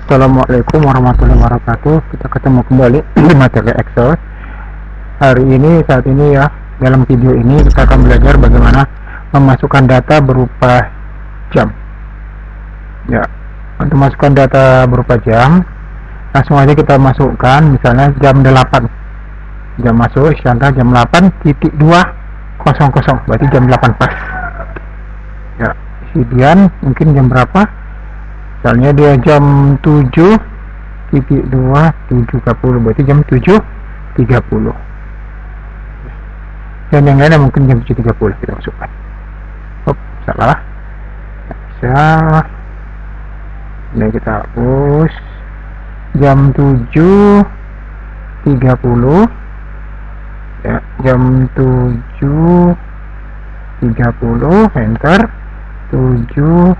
Assalamualaikum warahmatullahi wabarakatuh. Kita ketemu kembali di materi Excel. Saat ini ya, dalam video ini kita akan belajar bagaimana memasukkan data berupa jam. Ya, untuk masukkan data berupa jam, langsung aja kita masukkan, misalnya jam 8. Jam masuk, contoh jam 8.200, berarti jam 8 pas. Ya, kemudian mungkin jam berapa? Misalnya dia jam 7.2.730, berarti jam 7.30. Dan yang lainnya mungkin jam 7.30 kita masukkan. Salah. Bisa. Ini kita hapus. Jam 7.30. Ya, jam 7.30, enter. 7.30.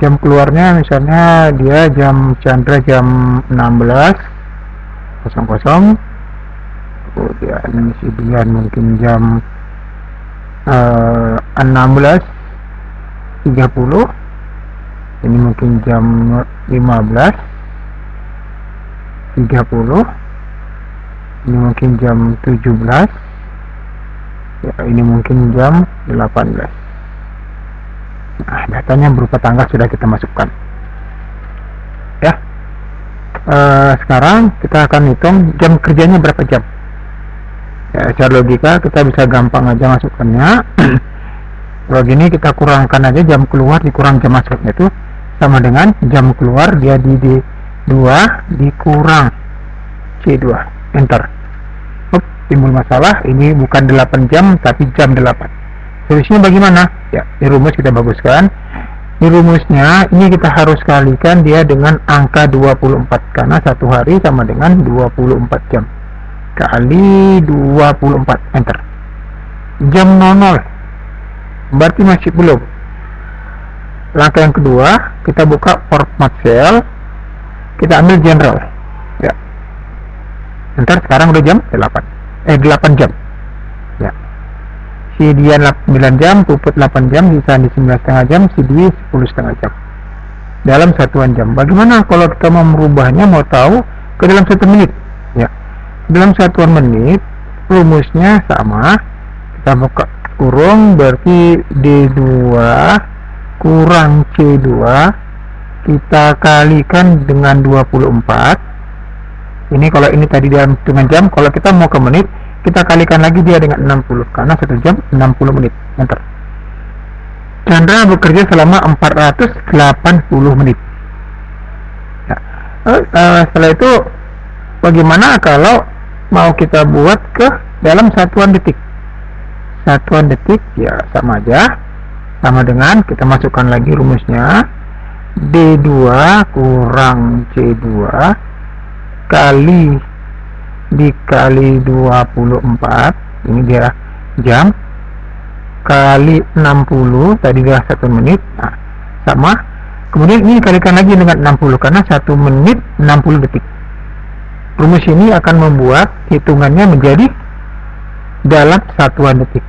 Jam keluarnya misalnya dia jam Chandra jam 16.00, kemudian Sidian mungkin jam 16.30, ini mungkin jam 15.30, ini mungkin jam 17, ya, ini mungkin jam 18. Nah, datanya berupa tanggal sudah kita masukkan. Ya. Sekarang kita akan hitung jam kerjanya berapa jam. Ya, secara logika kita bisa gampang aja masukkannya. Kalau gini kita kurangkan aja jam keluar dikurang jam masuknya, itu sama dengan jam keluar dia di D2 dikurang C2. Enter. Timbul masalah, ini bukan 8 jam tapi jam 8. Solusinya bagaimana? Ya, di rumus kita baguskan. Di rumusnya ini kita harus kalikan dia dengan angka 24, karena satu hari sama dengan 24 jam. Kali 24, enter. Jam 00, berarti masih belum. Langkah yang kedua, kita buka format cell, kita ambil general. Ya. Enter, sekarang udah jam 8 jam. Ya. Si dia 9 jam, puput 8 jam, sisa di 9,5 jam, si dia 10,5 jam. Dalam satuan jam. Bagaimana kalau kita mau merubahnya, mau tahu ke dalam 1 menit? Ya. Dalam satuan menit, rumusnya sama. Kita buka kurung, berarti D2 kurang C2, kita kalikan dengan 24. Ini kalau ini tadi dalam hitungan jam, kalau kita mau ke menit, kita kalikan lagi dia dengan 60, karena 1 jam 60 menit. Enter. Chandra bekerja selama 480 menit. Ya. Setelah itu bagaimana kalau mau kita buat ke dalam satuan detik? Satuan detik ya sama aja, sama dengan kita masukkan lagi rumusnya D2 kurang C2 dikali 24, ini dia jam, kali 60, tadi dia 1 menit, nah, sama. Kemudian ini dikalikan lagi dengan 60, karena 1 menit 60 detik. Rumus ini akan membuat hitungannya menjadi dalam satuan detik.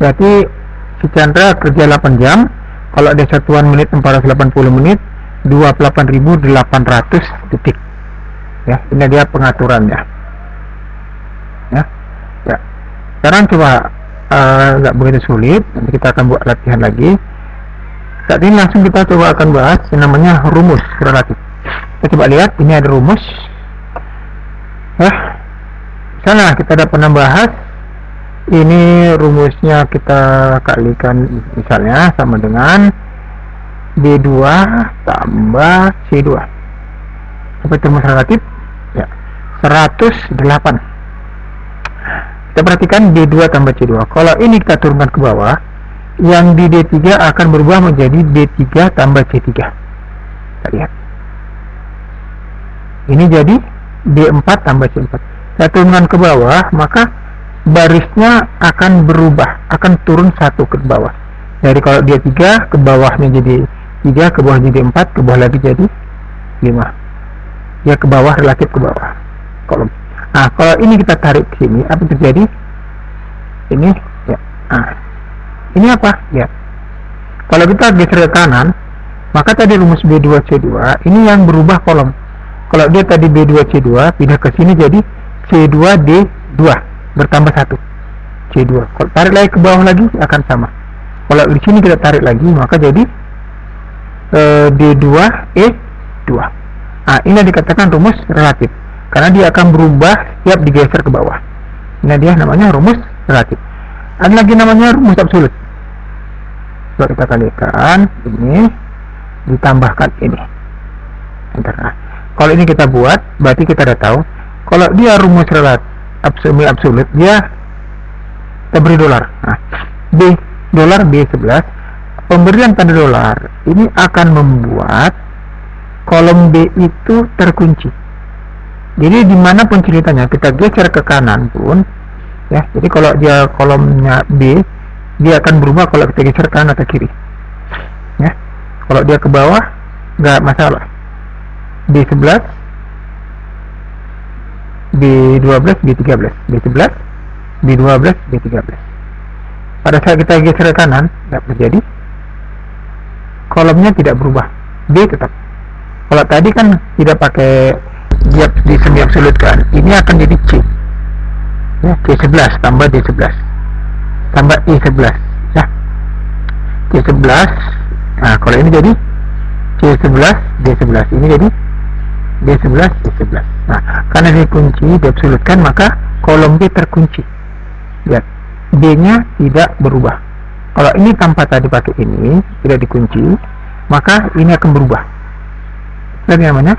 Berarti si Chandra kerja 8 jam, kalau ada satuan menit 480 menit, 28.800 detik. Ya, ini dia pengaturannya. Ya. Sekarang coba nggak begitu sulit. Nanti kita akan buat latihan lagi. Saat ini langsung kita coba akan bahas yang namanya rumus relatif. Kita coba lihat, ini ada rumus. Misalnya kita ada pernah bahas. Ini rumusnya kita kalikan misalnya sama dengan D2 tambah C2. Seperti rumus relatif. Ya, 108. Kita perhatikan D2 tambah C2. Kalau ini kita turunkan ke bawah, yang di D3 akan berubah menjadi D3 tambah C3. Kita lihat. Ini jadi D4 tambah C4. Kita turunkan ke bawah, maka barisnya akan berubah, akan turun 1 ke bawah. Jadi kalau D3 ke bawahnya jadi 3, ke bawah jadi 4, ke bawah lagi jadi 5. Ya, ke bawah, relatif ke bawah. Kalau ini kita tarik ke sini, apa terjadi? Ini ya. Ini apa? Ya. Kalau kita geser ke kanan, Maka tadi rumus B2C2 ini yang berubah kolom. Kalau dia tadi B2C2 pindah ke sini jadi C2D2 bertambah 1 C2. Kalau tarik lagi ke bawah lagi akan sama. Kalau di sini kita tarik lagi maka jadi D2E2. Nah, ini dikatakan rumus relatif karena dia akan berubah setiap digeser ke bawah. Ini dia namanya rumus relatif. Ada lagi namanya rumus absolut. Coba kita kalikan ini ditambahkan ini. Nah, kalau ini kita buat berarti kita udah tahu kalau dia rumus relatif absolut dia kita beri dolar. Nah, B dolar B11 pemberian tanda dolar ini akan membuat kolom B itu terkunci. Jadi dimanapun ceritanya kita geser ke kanan pun ya, jadi kalau dia kolomnya B dia akan berubah kalau kita geser kanan atau kiri ya. Kalau dia ke bawah nggak masalah. B11 B12 B13 B11 B12 B13 pada saat kita geser ke kanan tidak terjadi, kolomnya tidak berubah, B tetap. Kalau tadi kan tidak pakai dia di semi absolut kan, ini akan jadi C ya, C11 tambah D11 tambah E11 ya, C11. Nah kalau ini jadi C11 D11, ini jadi D11 D11. Nah karena dikunci diabsolutkan maka kolom B terkunci. Lihat B nya tidak berubah. Kalau ini tanpa tadi pakai ini tidak dikunci maka ini akan berubah. Itu namanya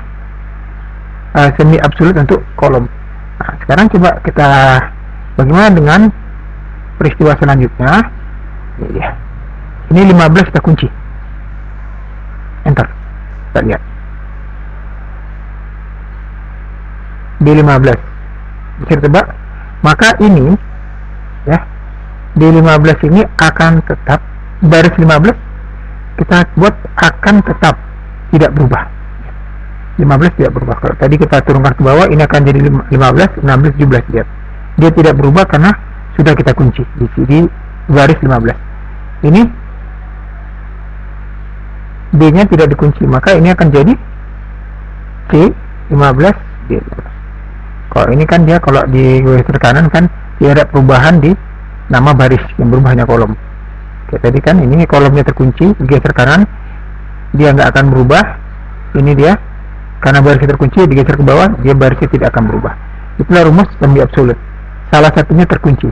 semi absolut untuk kolom. Nah, sekarang coba kita bagaimana dengan peristiwa selanjutnya. Ini dia. Ini 15 kita kunci. Enter. Kita lihat. B15. Bisa ditebak. Maka ini ya, D15 ini akan tetap baris 15 kita buat akan tetap tidak berubah. 15 tidak berubah. Kalau tadi kita turunkan ke bawah ini akan jadi 15, 16, 17 lihat. Dia tidak berubah karena sudah kita kunci di sini baris 15. Ini B nya tidak dikunci maka ini akan jadi C15 D15. Kalau ini kan dia kalau di geser kanan kan dia ada perubahan di nama baris yang berubahnya kolom. Oke, tadi kan ini kolomnya terkunci digeser kanan dia nggak akan berubah. Ini dia karena barisnya terkunci digeser ke bawah dia barisnya tidak akan berubah. Itulah rumus semi absolut. Salah satunya terkunci.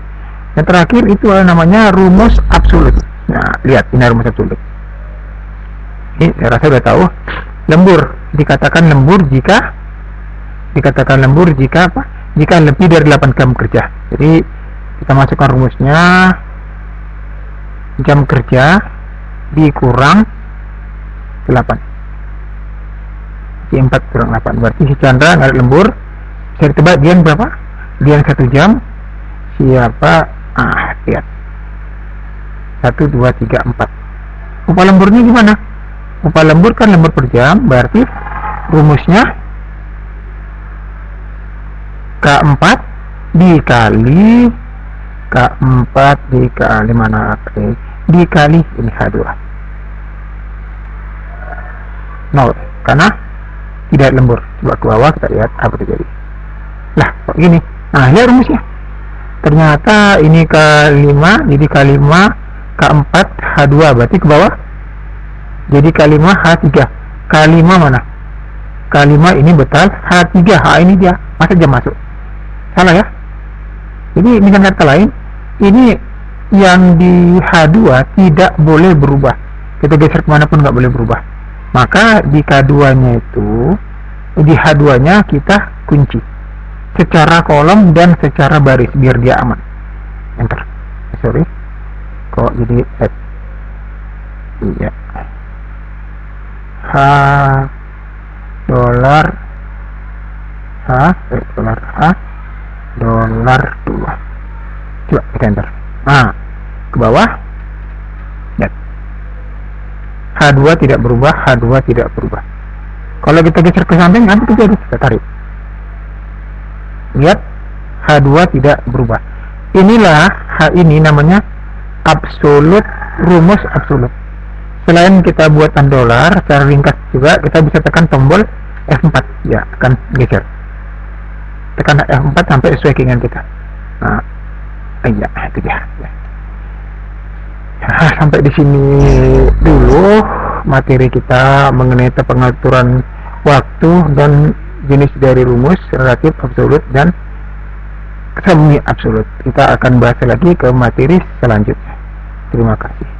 Yang terakhir itu namanya rumus absolut. Nah lihat ini rumus absolut. Ini saya rasa sudah tahu. Lembur dikatakan lembur jika apa? Jika lebih dari 8 jam kerja. Jadi kita masukkan rumusnya jam kerja dikurang 8. 4 kurang 8 berarti si Chandra nggak lembur. Saya tebak Dian berapa? Dian 1 jam. Siapa? Lihat 1, 2, 3, 4. Upah lemburnya gimana? Upah lembur kan lembur per jam berarti rumusnya K4 dikali mana dikali ini H2 0 karena tidak lembur. Coba ke bawah kita lihat apa terjadi. Lah kok gini. Nah lihat rumusnya ternyata ini K5 jadi K5 K4 H2 berarti ke bawah jadi K5 H3. K5 mana? K5 ini betal, H3 ini dia masa jam masuk. Salah ya. Jadi dengan kata lain ini yang di H2 tidak boleh berubah. Kita geser kemanapun nggak boleh berubah. Maka di K2 nya itu di H2 nya kita kunci secara kolom dan secara baris biar dia aman. Enter. Sorry kok jadi F. Iya dolar dolar 2. Coba kita enter. Nah ke bawah lihat H2 tidak berubah, H2 tidak berubah. Kalau kita geser ke samping nanti terjadi, kita tarik lihat H2 tidak berubah. Inilah H ini namanya absolut, rumus absolut. selain kita buatan dolar secara ringkas juga, kita bisa tekan tombol F4 ya, akan geser, tekan F4 sampai sesuai keinginan kita. Nah, iya itu dia. Nah, sampai di sini dulu materi kita mengenai pengaturan waktu dan jenis dari rumus relatif absolut dan semi absolut. Kita akan bahas lagi ke materi selanjutnya. Terima kasih.